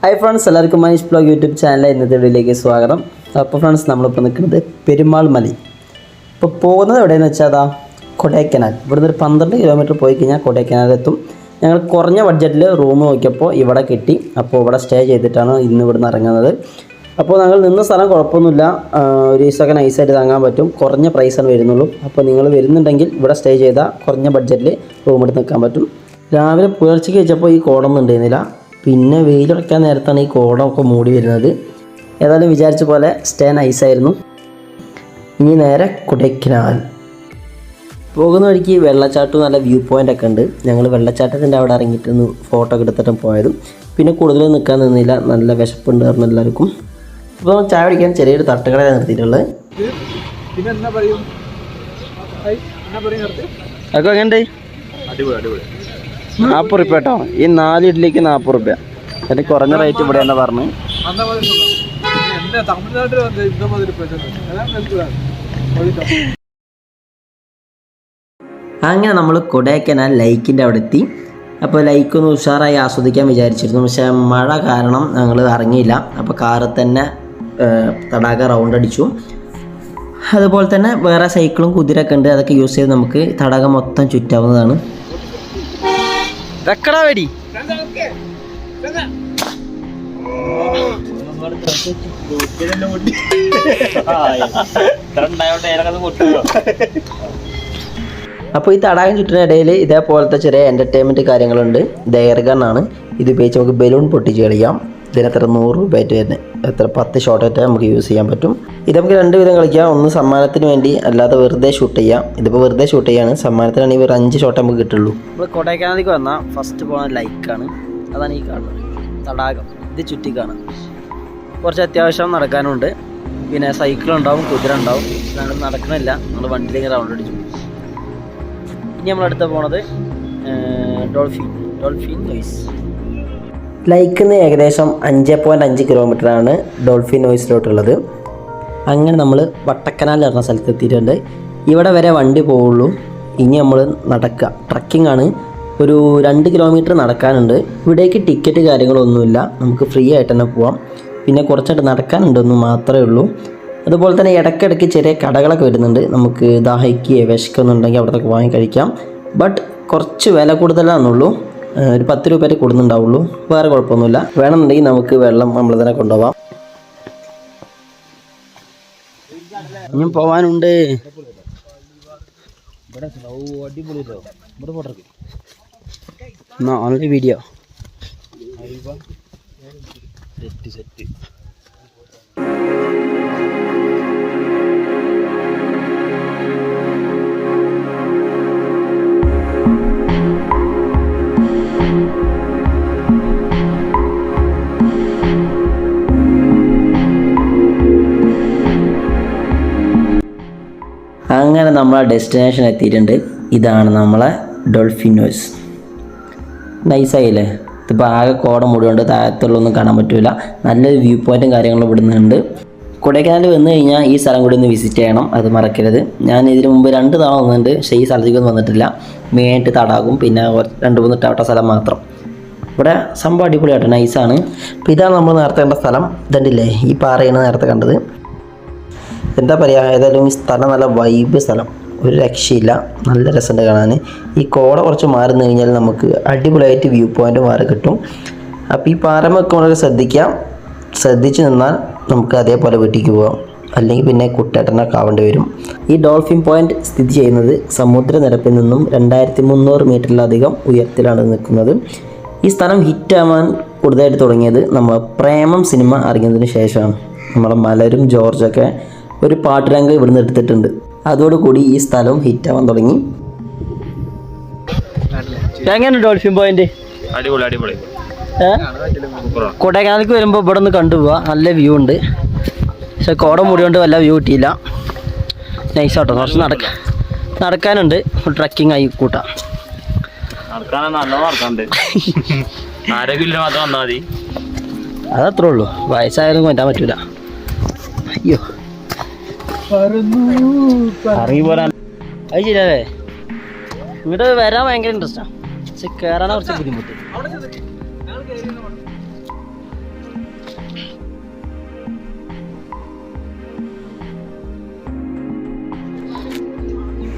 Hi friends, എല്ലാവർക്കും Manish blog YouTube ചാനലിലെ ഇന്നത്തെ വീഡിയോയിലേക്ക് സ്വാഗതം. അപ്പോൾ ഫ്രണ്ട്സ്, നമ്മളിപ്പോൾ നിൽക്കുന്നത് പെരുമാൾ മല. ഇപ്പോൾ പോകുന്നത് എവിടെയെന്ന് വെച്ചാൽ അതാ കൊടൈക്കനാൽ. ഇവിടുന്ന് ഒരു 12 കിലോമീറ്റർ പോയി കഴിഞ്ഞാൽ കൊടൈക്കനാലെത്തും. ഞങ്ങൾ കുറഞ്ഞ ബഡ്ജറ്റിൽ റൂം നോക്കിയപ്പോൾ ഇവിടെ കിട്ടി. അപ്പോൾ ഇവിടെ സ്റ്റേ ചെയ്തിട്ടാണ് ഇന്ന് ഇവിടുന്ന് ഇറങ്ങുന്നത്. അപ്പോൾ ഞങ്ങൾ നിന്ന സ്ഥലം കുഴപ്പമൊന്നുമില്ല, ഒരു ദിവസമൊക്കെ നൈസായിട്ട് താങ്ങാൻ പറ്റും. കുറഞ്ഞ പ്രൈസാണ് വരുന്നുള്ളൂ. അപ്പോൾ നിങ്ങൾ വരുന്നുണ്ടെങ്കിൽ ഇവിടെ സ്റ്റേ ചെയ്താൽ കുറഞ്ഞ ബഡ്ജറ്റിൽ റൂം എടുത്ത് നിൽക്കാൻ പറ്റും. രാവിലെ പുലർച്ചയ്ക്ക് വെച്ചപ്പോൾ ഈ കോടൊന്നും ഉണ്ടായിരുന്നില്ല. പിന്നെ വെയിലുറക്കാൻ നേരത്താണ് ഈ കോടമൊക്കെ മൂടി വരുന്നത്. ഏതായാലും വിചാരിച്ച പോലെ സ്റ്റേ നൈസായിരുന്നു. ഇനി നേരെ കൊടൈക്കനാൽ പോകുന്ന വഴിക്ക് വെള്ളച്ചാട്ടവും നല്ല വ്യൂ പോയിൻ്റൊക്കെ ഉണ്ട്. ഞങ്ങൾ വെള്ളച്ചാട്ടത്തിൻ്റെ അവിടെ ഇറങ്ങിയിട്ടൊന്ന് ഫോട്ടോ ഒക്കെ എടുത്തിട്ടും പോയതും. പിന്നെ കൂടുതൽ നിൽക്കാൻ നിന്നില്ല, നല്ല വിശപ്പുണ്ട് പറഞ്ഞു എല്ലാവർക്കും. അപ്പോൾ ചായ പിടിക്കാൻ ചെറിയൊരു തട്ടുകട നിർത്തിയിട്ടുള്ളത്. അതൊക്കെ എങ്ങനെ 40 റുപ്യ കേട്ടോ. ഈ 4 ഇഡ്ഡലിക്ക് 40 റുപ്യ. അതിന് കുറഞ്ഞ റേറ്റ് ഇവിടെ തന്നെ പറഞ്ഞു. അങ്ങനെ നമ്മൾ കൊടൈക്കനാൽ ലൈക്കിൻ്റെ അവിടെ എത്തി. അപ്പോൾ ലൈക്കൊന്ന് ഉഷാറായി ആസ്വദിക്കാൻ വിചാരിച്ചിരുന്നു. പക്ഷേ മഴ കാരണം ഞങ്ങൾ ഇറങ്ങിയില്ല. അപ്പോൾ കാറിൽ തന്നെ തടാക റൗണ്ട് അടിച്ചു. അതുപോലെ തന്നെ വേറെ സൈക്കിളും കുതിരൊക്കെ ഉണ്ട്. അതൊക്കെ യൂസ് ചെയ്ത് നമുക്ക് തടാകം മൊത്തം ചുറ്റാവുന്നതാണ്. വെക്കടാ വെടി. അപ്പോൾ ഈ തടാകം ചുറ്റിനിടയിൽ ഇതേപോലത്തെ ചെറിയ എൻ്റർടൈൻമെൻറ്റ് കാര്യങ്ങളുണ്ട്. ഡെയർ ഗണ്ണാണ്. ഇത് ഉപയോഗിച്ച് നമുക്ക് ബലൂൺ പൊട്ടിച്ച് കളിക്കാം. ഇതിനെത്ര 100 രൂപ ആയിട്ട് തന്നെ എത്ര 10 ഷോട്ടായിട്ട് നമുക്ക് യൂസ് ചെയ്യാൻ പറ്റും. ഇത് നമുക്ക് 2 വിധം കളിക്കാം. ഒന്ന് സമ്മാനത്തിന് വേണ്ടി, അല്ലാതെ വെറുതെ ഷൂട്ട് ചെയ്യാം. ഇതിപ്പോൾ വെറുതെ ഷൂട്ട് ചെയ്യാണ്. സമ്മാനത്തിനാണെങ്കിൽ ഒരു 5 ഷോട്ട് നമുക്ക് കിട്ടുള്ളൂ. നമ്മൾ കൊടൈക്കനാലിലേക്ക് വന്നാൽ ഫസ്റ്റ് പോകുന്ന ലൈക്കാണ്. അതാണ് ഈ കാണുന്നത് തടാകം. ഇത് ചുറ്റിക്കാണ്. കുറച്ച് അത്യാവശ്യം നടക്കാനുണ്ട്. പിന്നെ സൈക്കിളുണ്ടാവും, കുതിര ഉണ്ടാവും. ഞങ്ങൾ നടക്കണില്ല, നമ്മൾ വണ്ടിയിലേക്ക് റൗണ്ട് അടിച്ചു. ഇനി നമ്മളടുത്ത് പോണത് ഡോൾഫിൻ നോയ്സ്. ലൈക്കിൽ നിന്ന് ഏകദേശം 5.5 കിലോമീറ്ററാണ് ഡോൾഫിൻ നോയ്സിലോട്ടുള്ളത്. അങ്ങനെ നമ്മൾ വട്ടക്കനാൽ പറഞ്ഞ സ്ഥലത്ത് എത്തിയിട്ടുണ്ട്. ഇവിടെ വരെ വണ്ടി പോവുള്ളൂ. ഇനി നമ്മൾ നടക്കുക, ട്രക്കിംഗ് ആണ്. ഒരു 2 കിലോമീറ്റർ നടക്കാനുണ്ട്. ഇവിടേക്ക് ടിക്കറ്റ് കാര്യങ്ങളൊന്നുമില്ല, നമുക്ക് ഫ്രീ ആയിട്ട് തന്നെ പോവാം. പിന്നെ കുറച്ചായിട്ട് നടക്കാനുണ്ടെന്ന് മാത്രമേ ഉള്ളൂ. അതുപോലെ തന്നെ ഇടയ്ക്കിടയ്ക്ക് ചെറിയ കടകളൊക്കെ വരുന്നുണ്ട്. നമുക്ക് ദാഹിക്കുകയോ വിശക്കുന്നുണ്ടെങ്കിൽ അവിടത്തേക്ക് വാങ്ങി കഴിക്കാം. ബട്ട് കുറച്ച് വില കൂടുതലാണെന്നുള്ളൂ. ഒരു 10 രൂപയുടെ കൊടുക്കുന്നുണ്ടാവുള്ളൂ. വേറെ കുഴപ്പമൊന്നുമില്ല. വേണമെന്നുണ്ടെങ്കിൽ നമുക്ക് വെള്ളം നമ്മൾ തന്നെ കൊണ്ടുപോകാം. ഇനിയും പോവാനുണ്ട്. Online video set. അങ്ങനെ നമ്മളെ ഡെസ്റ്റിനേഷൻ എത്തിയിട്ടുണ്ട്. ഇതാണ് നമ്മളെ ഡോൾഫിൻ നോയ്സ്. നൈസായില്ലേ? ഇതിപ്പോൾ ആകെ കോട മുഴുവണ്ട്, താഴത്തുള്ളൊന്നും കാണാൻ പറ്റില്ല. നല്ലൊരു വ്യൂ പോയിൻറ്റും കാര്യങ്ങളും ഇവിടുന്ന് ഉണ്ട്. കൊടൈക്കനാൽ വന്നു കഴിഞ്ഞാൽ ഈ സ്ഥലം കൂടി ഒന്ന് വിസിറ്റ് ചെയ്യണം, അത് മറക്കരുത്. ഞാൻ ഇതിന് മുമ്പ് 2 തവണ വന്നിട്ടുണ്ട്, പക്ഷേ ഈ സ്ഥലത്തേക്കൊന്നും വന്നിട്ടില്ല. മെയിനായിട്ട് തടാകും, പിന്നെ 2-3 ടവട്ട സ്ഥലം മാത്രം. ഇവിടെ സംഭവം അടിപൊളിയായിട്ട് നൈസാണ്. അപ്പോൾ ഇതാണ് നമ്മൾ നേരത്തെ കണ്ട സ്ഥലം. ഇതുണ്ടല്ലേ, ഈ പാറയാണ് നേരത്തെ കണ്ടത്. എന്താ പറയുക, ഏതായാലും ഈ സ്ഥലം നല്ല വൈബ് സ്ഥലം, ഒരു രക്ഷയില്ല. നല്ല രസമുണ്ട് കാണാൻ. ഈ കോട കുറച്ച് മാറി കഴിഞ്ഞാൽ നമുക്ക് അടിപൊളിയായിട്ട് വ്യൂ പോയിൻ്റ് മാറി കിട്ടും. അപ്പോൾ ഈ പാറമൊക്കെ വളരെ ശ്രദ്ധിച്ച് നിന്നാൽ നമുക്ക് അതേപോലെ വീട്ടിലേക്ക് പോകാം. അല്ലെങ്കിൽ പിന്നെ കുട്ടേട്ടനൊക്കെ ആവേണ്ടി വരും. ഈ ഡോൾഫിൻ പോയിൻ്റ് സ്ഥിതി ചെയ്യുന്നത് സമുദ്രനിരപ്പിൽ നിന്നും 2300 മീറ്ററിലധികം ഉയരത്തിലാണ് നിൽക്കുന്നത്. ഈ സ്ഥലം ഹിറ്റാവാൻ കൂടുതലായിട്ട് തുടങ്ങിയത് നമ്മൾ പ്രേമം സിനിമ ഇറങ്ങിയതിന് ശേഷമാണ്. നമ്മളെ മലരും ജോർജൊക്കെ ഒരു പാട്ടുരംഗം ഇവിടുന്ന് എടുത്തിട്ടുണ്ട്. അതോടുകൂടി ഈ സ്ഥലവും ഹിറ്റാവാൻ തുടങ്ങി. എങ്ങനെ ഡോൾഫിൻ പോയിന്റ്? അടിപൊളി. കൊടൈക്കനാലിലേക്ക് വരുമ്പോൾ ഇവിടെ ഒന്ന് കണ്ടുപോവാ. നല്ല വ്യൂ ഉണ്ട്. പക്ഷെ കോട മൂടിയോണ്ട് വല്ല വ്യൂ കിട്ടിയില്ല. നൈസാട്ടോ. കുറച്ച് നടക്കാനുണ്ട്. ട്രക്കിംഗ് ആയി കൂട്ടാം. അതത്രേ ഉള്ളൂ. വയസ്സായാലും പറ്റാൻ പറ്റൂല. അയ്യോ, അത് ശരിയല്ലേ? ഇങ്ങോട്ട് വരാൻ ഭയങ്കര ഇൻട്രസ്റ്റാണ്. പക്ഷെ കയറാനാണ് കുറച്ച് ബുദ്ധിമുട്ട്.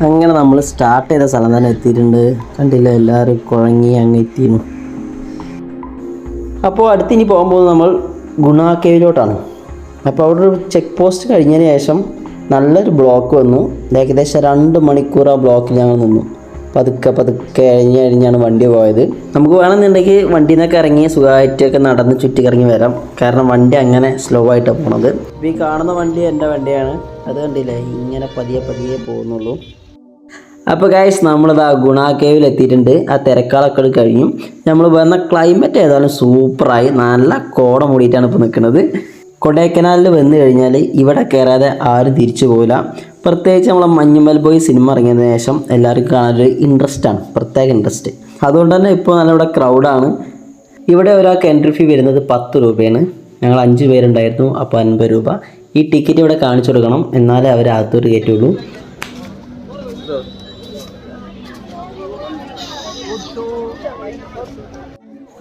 അങ്ങനെ നമ്മൾ സ്റ്റാർട്ട് ചെയ്ത സ്ഥലം തന്നെ എത്തിയിട്ടുണ്ട്. കണ്ടില്ല, എല്ലാവരും കുഴങ്ങി അങ്ങ് എത്തിയിരുന്നു. അപ്പോൾ അടുത്തിനി പോകുമ്പോൾ നമ്മൾ ഗുണ കേവിലോട്ടാണ്. അപ്പോൾ അവിടെ ഒരു ചെക്ക് പോസ്റ്റ് കഴിഞ്ഞതിന് ശേഷം നല്ലൊരു ബ്ലോക്ക് വന്നു. ഏകദേശം 2 മണിക്കൂർ ആ ബ്ലോക്കിൽ ഞങ്ങൾ നിന്നു. പതുക്കെ കഴിഞ്ഞാണ് വണ്ടി പോയത്. നമുക്ക് വേണമെന്നുണ്ടെങ്കിൽ വണ്ടിയിൽ നിന്നൊക്കെ ഇറങ്ങി സുഖമായിട്ടൊക്കെ നടന്ന് ചുറ്റിക്കറങ്ങി വരാം. കാരണം വണ്ടി അങ്ങനെ സ്ലോ ആയിട്ടാണ് പോണത്. ഇപ്പോൾ ഈ കാണുന്ന വണ്ടി എൻ്റെ വണ്ടിയാണ്. അത് കണ്ടില്ലേ, ഇങ്ങനെ പതിയെ പോകുന്നുള്ളൂ. അപ്പോൾ ഗൈസ്, നമ്മളിതാ ഗുണ കേവിൽ എത്തിയിട്ടുണ്ട്. ആ തിരക്കാളൊക്കെ കഴിഞ്ഞു. നമ്മൾ വന്ന ക്ലൈമറ്റ് ഏതായാലും സൂപ്പറായി. നല്ല കോട മൂടിയിട്ടാണ് ഇപ്പോൾ നിൽക്കുന്നത്. കൊടൈക്കനാലിൽ വന്നു കഴിഞ്ഞാൽ ഇവിടെ കയറാതെ ആരും തിരിച്ചു പോകില്ല. പ്രത്യേകിച്ച് നമ്മളെ മഞ്ഞുമൽ ബോയ് സിനിമ ഇറങ്ങിയതിന് ശേഷം എല്ലാവർക്കും കാണാനൊരു ഇൻട്രസ്റ്റാണ്, പ്രത്യേക ഇൻട്രസ്റ്റ്. അതുകൊണ്ട് തന്നെ ഇപ്പോൾ നല്ല ഇവിടെ ക്രൗഡാണ്. ഇവിടെ ഒരാൾക്ക് എൻട്രി ഫീ വരുന്നത് 10 രൂപയാണ്. ഞങ്ങൾ 5 പേരുണ്ടായിരുന്നു, അപ്പോൾ 50 രൂപ. ഈ ടിക്കറ്റ് ഇവിടെ കാണിച്ചു കൊടുക്കണം, എന്നാലേ അവർ അകത്തോട്ട് കയറ്റുള്ളൂ.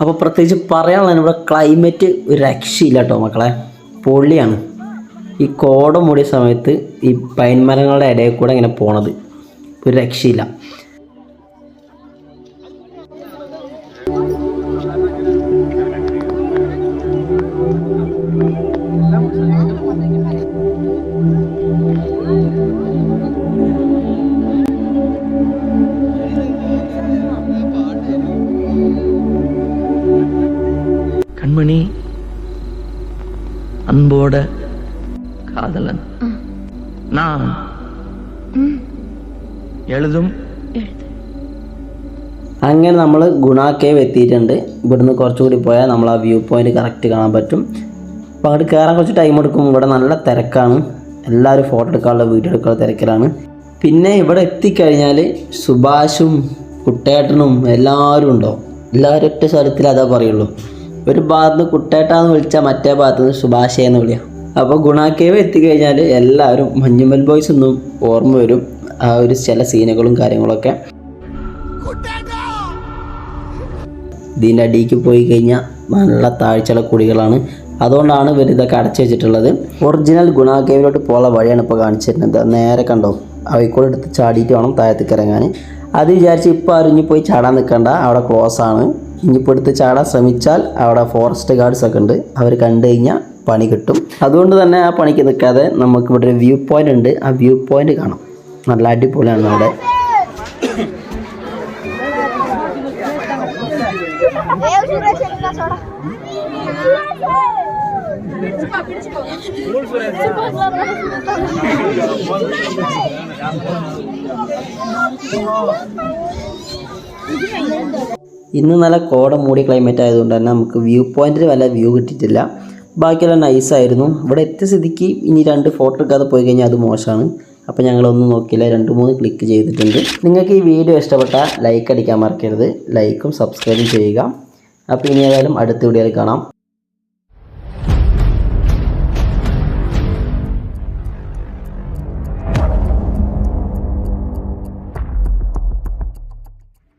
അപ്പോൾ പ്രത്യേകിച്ച് പറയാനുള്ളത് ഇവിടെ ക്ലൈമറ്റ് ഒരു രക്ഷയില്ല കേട്ടോ മക്കളെ, പൊള്ളിയാണ്. ഈ കോട മൂടിയ സമയത്ത് ഈ പൈൻ മരങ്ങളുടെ ഇടയിൽ കൂടെ ഇങ്ങനെ പോണത് ഒരു രക്ഷയില്ല. கண்மணி, அன்போட காதலன் நான் എഴുതും. അങ്ങനെ നമ്മൾ ഗുണ കേവ് എത്തിയിട്ടുണ്ട്. ഇവിടുന്ന് കുറച്ചുകൂടി പോയാൽ നമ്മൾ ആ വ്യൂ പോയിന്റ് കറക്റ്റ് കാണാൻ പറ്റും. അപ്പോൾ അങ്ങോട്ട് കയറാൻ കുറച്ച് ടൈം എടുക്കും. ഇവിടെ നല്ല തിരക്കാണ്. എല്ലാവരും ഫോട്ടോ എടുക്കാനുള്ള വീഡിയോ എടുക്കാനുള്ള തിരക്കിലാണ്. പിന്നെ ഇവിടെ എത്തിക്കഴിഞ്ഞാൽ സുഭാഷും കുട്ടേട്ടനും എല്ലാവരും ഉണ്ടാവും. എല്ലാവരും ഒറ്റ സ്വരത്തിൽ അതാ പറയുള്ളൂ. ഒരു ഭാഗത്ത് നിന്ന് കുട്ടേട്ടാന്ന് വിളിച്ചാൽ മറ്റേ ഭാഗത്ത് നിന്ന് സുഭാഷയെന്ന് വിളിയാം. അപ്പോൾ ഗുണ കേവ് എത്തിക്കഴിഞ്ഞാൽ എല്ലാവരും മഞ്ഞുമൽ ബോയ്സ് ഒന്നും ഓർമ്മ വരും, ആ ഒരു ചില സീനുകളും കാര്യങ്ങളൊക്കെ. ഇതിൻ്റെ അടിയിലേക്ക് പോയി കഴിഞ്ഞാൽ നല്ല താഴ്ചയുള്ള കുടികളാണ്. അതുകൊണ്ടാണ് ഇവർ ഇതൊക്കെ അടച്ചു വെച്ചിട്ടുള്ളത്. ഒറിജിനൽ ഗുണ കേവിലോട്ട് പോകാനുള്ള വഴിയാണ് ഇപ്പോൾ കാണിച്ചിരുന്നത്. നേരെ കണ്ടോ, അവയ്ക്കൂടെ എടുത്ത് ചാടിയിട്ട് വേണം താഴത്തേക്ക് ഇറങ്ങാൻ. അത് വിചാരിച്ച് ഇപ്പോൾ അറിഞ്ഞു പോയി ചാടാൻ നിൽക്കണ്ട, അവിടെ ക്ലോസ് ആണ്. ഇനിയിപ്പോൾ എടുത്ത് ചാടാൻ ശ്രമിച്ചാൽ അവിടെ ഫോറസ്റ്റ് ഗാർഡ്സ് ഒക്കെ ഉണ്ട്, അവർ കണ്ടു കഴിഞ്ഞാൽ പണി കിട്ടും. അതുകൊണ്ട് തന്നെ ആ പണിക്ക് നിൽക്കാതെ നമുക്ക് ഇവിടെ ഒരു വ്യൂ പോയിൻ്റ് ഉണ്ട്, ആ വ്യൂ പോയിൻ്റ് കാണാം. നല്ല അടിപൊളിയാണ് അവിടെ. ഇന്ന് നല്ല കോട മൂടിയ ക്ലൈമറ്റ് ആയതുകൊണ്ട് തന്നെ നമുക്ക് വ്യൂ പോയിന്റിൽ വല്ല വ്യൂ കിട്ടിയിട്ടില്ല. ബാക്കിയെല്ലാം നൈസായിരുന്നു. ഇവിടെ എത്തിയ സ്ഥിതിക്ക് ഇനി 2 ഫോട്ടോ എടുക്കാതെ പോയി കഴിഞ്ഞാൽ അത് മോശമാണ്. അപ്പോൾ ഞങ്ങളൊന്നും നോക്കിയില്ല, 2-3 ക്ലിക്ക് ചെയ്തിട്ടുണ്ട്. നിങ്ങൾക്ക് ഈ വീഡിയോ ഇഷ്ടപ്പെട്ടാൽ ലൈക്ക് അടിക്കാൻ മറക്കരുത്. ലൈക്കും സബ്സ്ക്രൈബും ചെയ്യുക. അപ്പോൾ ഇനി ഏതായാലും അടുത്ത വീഡിയോയിൽ കാണാം.